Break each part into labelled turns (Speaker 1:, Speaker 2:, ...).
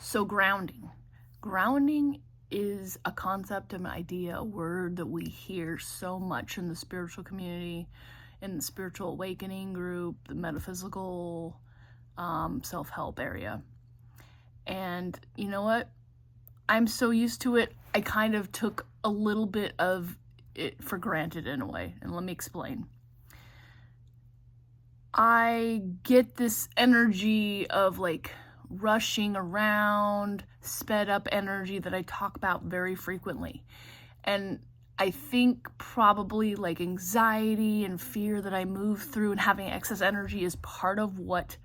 Speaker 1: So grounding. Grounding is a concept, an idea, a word that we hear so much in the spiritual community, in the spiritual awakening group, the metaphysical self-help area. And you know what? I'm so used to it, I kind of took a little bit of it for granted in a way. And let me explain. I get this energy of like rushing around, sped up energy that I talk about very frequently. And I think probably like anxiety and fear that I move through and having excess energy is part of what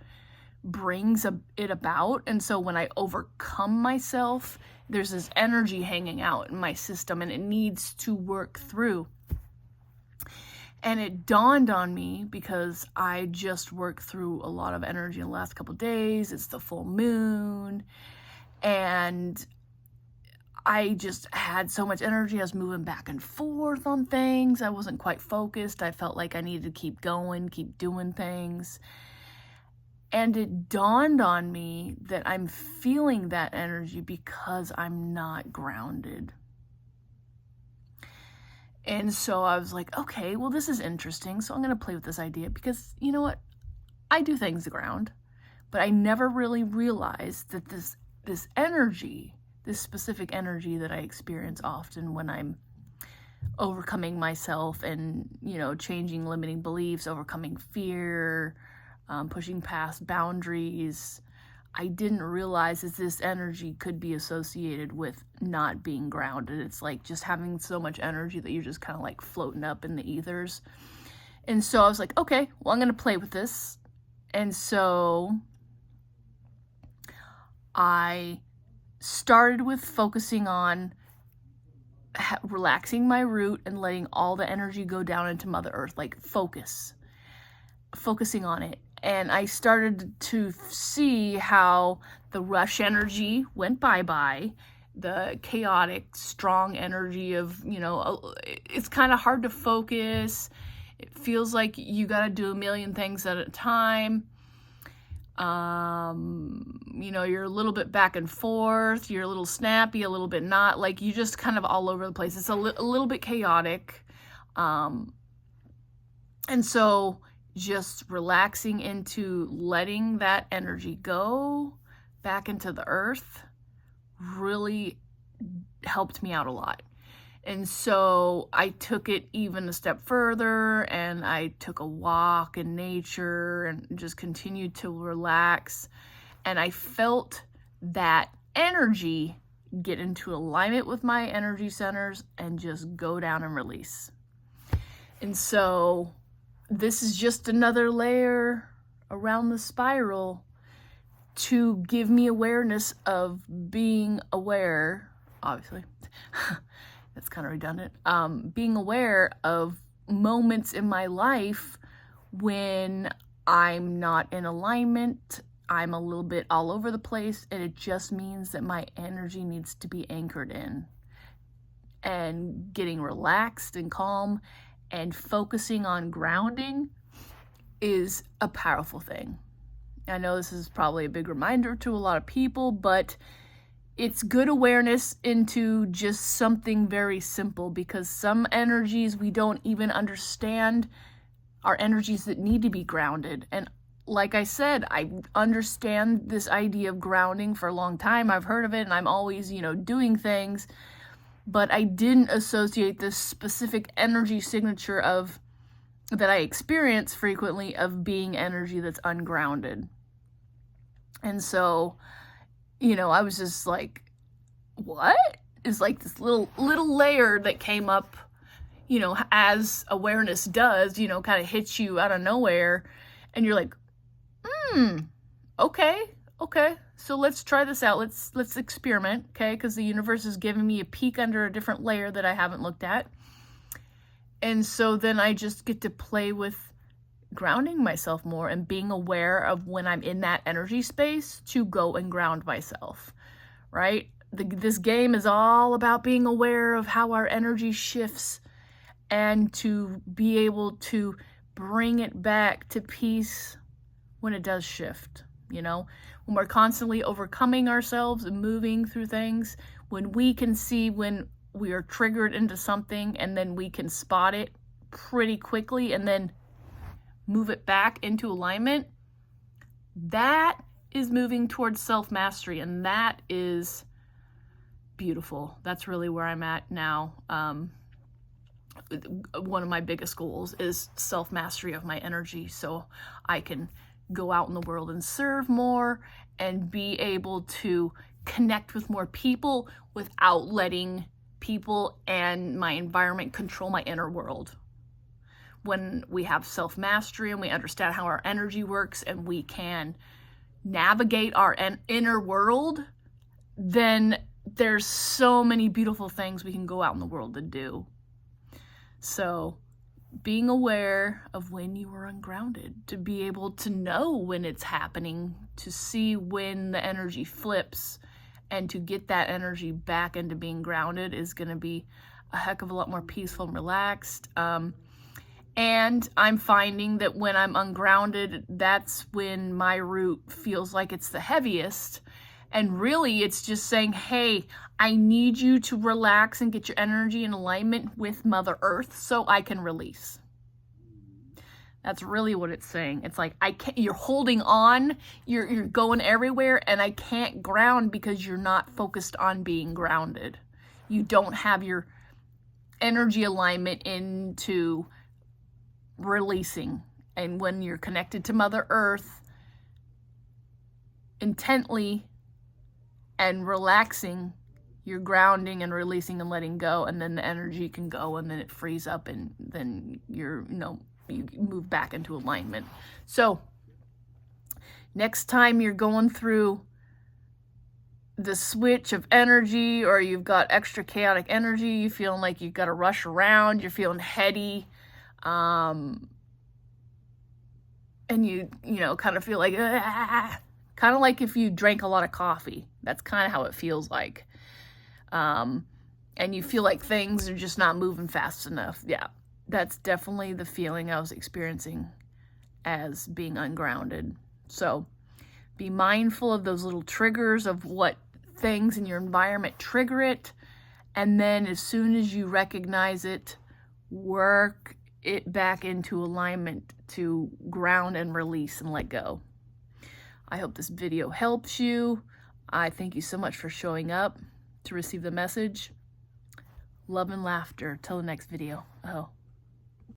Speaker 1: brings it about. And so when I overcome myself, there's this energy hanging out in my system and it needs to work through. And it dawned on me because I just worked through a lot of energy in the last couple of days. It's the full moon. And I just had so much energy. I was moving back and forth on things. I wasn't quite focused. I felt like I needed to keep going, keep doing things. And it dawned on me that I'm feeling that energy because I'm not grounded. And so I was like, okay, well, this is interesting. So I'm going to play with this idea because you know what? I do things to ground, but I never really realized that this energy, this specific energy that I experience often when I'm overcoming myself and, changing limiting beliefs, overcoming fear, pushing past boundaries, I didn't realize that this energy could be associated with not being grounded. It's like just having so much energy that you're just kind of like floating up in the ethers. And so I was like, okay, well, I'm going to play with this. And so I started with focusing on relaxing my root and letting all the energy go down into Mother Earth, like focusing on it. And I started to see how the rush energy went bye-bye, the chaotic, strong energy of, it's kind of hard to focus. It feels like you got to do a million things at a time. You're a little bit back and forth. You're a little snappy, a little bit not. Like, you just kind of all over the place. It's a little bit chaotic. And so just relaxing into letting that energy go back into the earth really helped me out a lot. And so I took it even a step further and I took a walk in nature and just continued to relax. And I felt that energy get into alignment with my energy centers and just go down and release. And so this is just another layer around the spiral to give me awareness of being aware, obviously. That's kind of redundant. Being aware of moments in my life when I'm not in alignment, I'm a little bit all over the place, and it just means that my energy needs to be anchored in. And getting relaxed and calm and focusing on grounding is a powerful thing. I know this is probably a big reminder to a lot of people, but it's good awareness into just something very simple, because some energies we don't even understand are energies that need to be grounded. And like I said, I understand this idea of grounding for a long time. I've heard of it and I'm always, doing things, but I didn't associate this specific energy signature of that I experience frequently of being energy that's ungrounded. And so, I was just like, what? Is like this little layer that came up, as awareness does, kind of hits you out of nowhere. And you're like, okay. So let's try this out. Let's experiment, okay? Because the universe is giving me a peek under a different layer that I haven't looked at. And so then I just get to play with grounding myself more and being aware of when I'm in that energy space to go and ground myself, right? This game is all about being aware of how our energy shifts and to be able to bring it back to peace when it does shift. when we're constantly overcoming ourselves and moving through things, when we can see when we are triggered into something and then we can spot it pretty quickly and then move it back into alignment, that is moving towards self-mastery, and that is beautiful. That's really where I'm at now. One of my biggest goals is self-mastery of my energy, so I can go out in the world and serve more and be able to connect with more people without letting people and my environment control my inner world. When we have self-mastery and we understand how our energy works and we can navigate our inner world, then there's so many beautiful things we can go out in the world to do. So being aware of when you are ungrounded, to be able to know when it's happening, to see when the energy flips, and to get that energy back into being grounded is going to be a heck of a lot more peaceful and relaxed. And I'm finding that when I'm ungrounded, that's when my root feels like it's the heaviest. And really, it's just saying, hey, I need you to relax and get your energy in alignment with Mother Earth so I can release. That's really what it's saying. It's like, I can't, you're holding on, you're going everywhere, and I can't ground because you're not focused on being grounded. You don't have your energy alignment into releasing. And when you're connected to Mother Earth intently and relaxing, you're grounding and releasing and letting go, and then the energy can go, and then it frees up, and then you move back into alignment. So next time you're going through the switch of energy, or you've got extra chaotic energy, you feeling like you've got to rush around, you're feeling heady, and you kind of feel like, kind of like if you drank a lot of coffee. That's kind of how it feels like. And you feel like things are just not moving fast enough. Yeah, that's definitely the feeling I was experiencing as being ungrounded. So be mindful of those little triggers of what things in your environment trigger it. And then as soon as you recognize it, work it back into alignment to ground and release and let go. I hope this video helps you. I thank you so much for showing up to receive the message. Love and laughter. Till the next video. Oh.